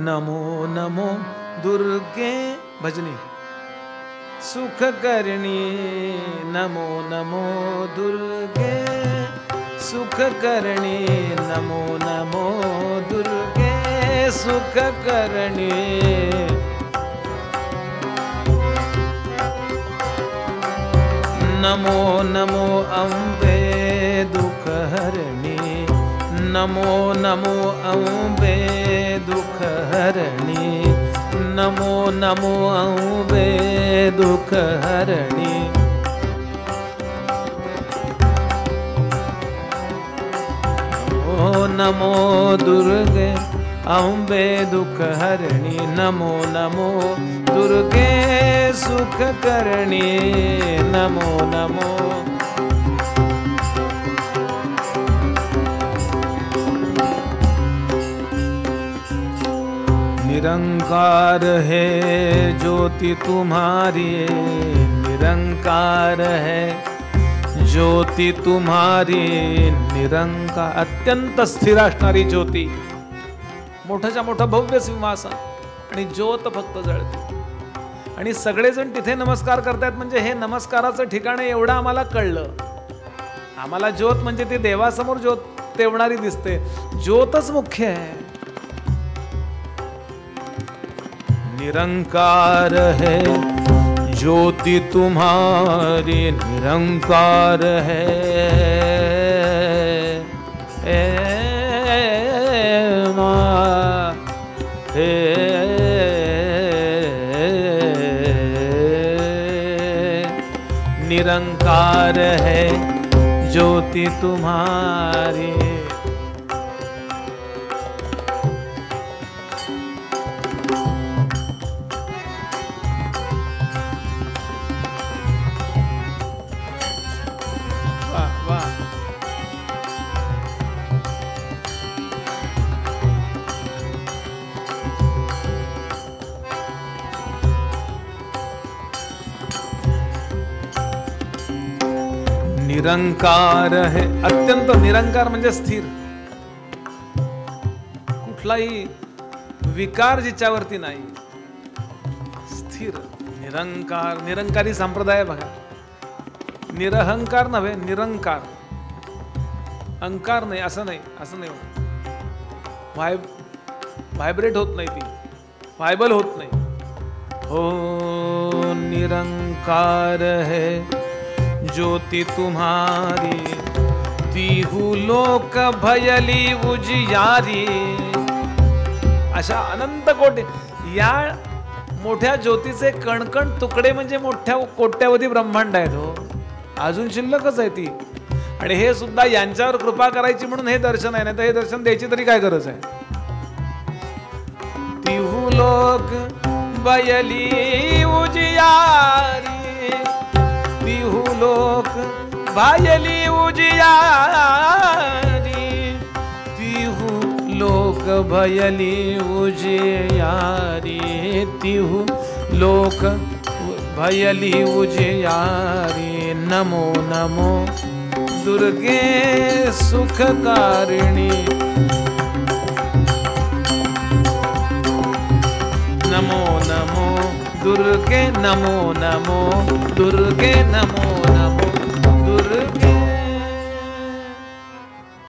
नमो नमो दुर्गे भजनी सुख करणी नमो नमो दुर्गे सुख करणी नमो नमो दुर्गे सुख करणी नमो नमो अम्बे दुख हरणी नमो नमो अम्बे दुख हरणी नमो नमो अम्बे दुख हरणी ओ नमो दुर्गे अम्बे दुख हरणी नमो नमो दुर्गे सुख करणी नमो नमो निरंकार है ज्योति तुम्हारी निरंकार है ज्योति तुम्हारी निरंकार अत्यंत स्थिर असणारी ज्योती मोठ्याच्या मोठं भव्य सिंहासन आणि ज्योत फक्त जळते आणि सगळेजण तिथे नमस्कार करतायत म्हणजे हे नमस्काराचं ठिकाण एवढं आम्हाला कळलं आम्हाला ज्योत म्हणजे ती देवासमोर ज्योत तेवणारी दिसते ज्योतच मुख्य आहे निरंकार है ज्योति तुम्हारी निरंकार है निरंकार है ज्योति तुम्हारी निरंकार है अत्यंत निरंकार म्हणजे स्थिर कुठलाही विकार जिच्यावरती नाही स्थिर निरंकार निरंकारी संप्रदाय बघा निरहंकार नव्हे निरंकार अंकार नाही असं नाही व्हायब्रेट होत नाही ती व्हायबल होत नाही हो निरंकार है ज्योति तुम्हारी तिहु लोक भयली उजियारी अशा अनंत कोटी या मोठ्या ज्योतीचे कणकण तुकडे म्हणजे मोठ्या कोट्यावधी ब्रह्मांड आहेत हो अजून शिल्लकच आहे ती आणि हे सुद्धा यांच्यावर कृपा करायची म्हणून हे दर्शन आहे नाही तर हे दर्शन द्यायची तरी काय गरज आहे तिहु लोक भयली उजियारी तिहु लोक भायली उजियारी तिहु लोक भयली उजियारी तिहु लोक भयली उजियारी नमो नमो दुर्गे सुखकारिणी नमो नमो दुर्गे नमो नमो दुर्गे नमो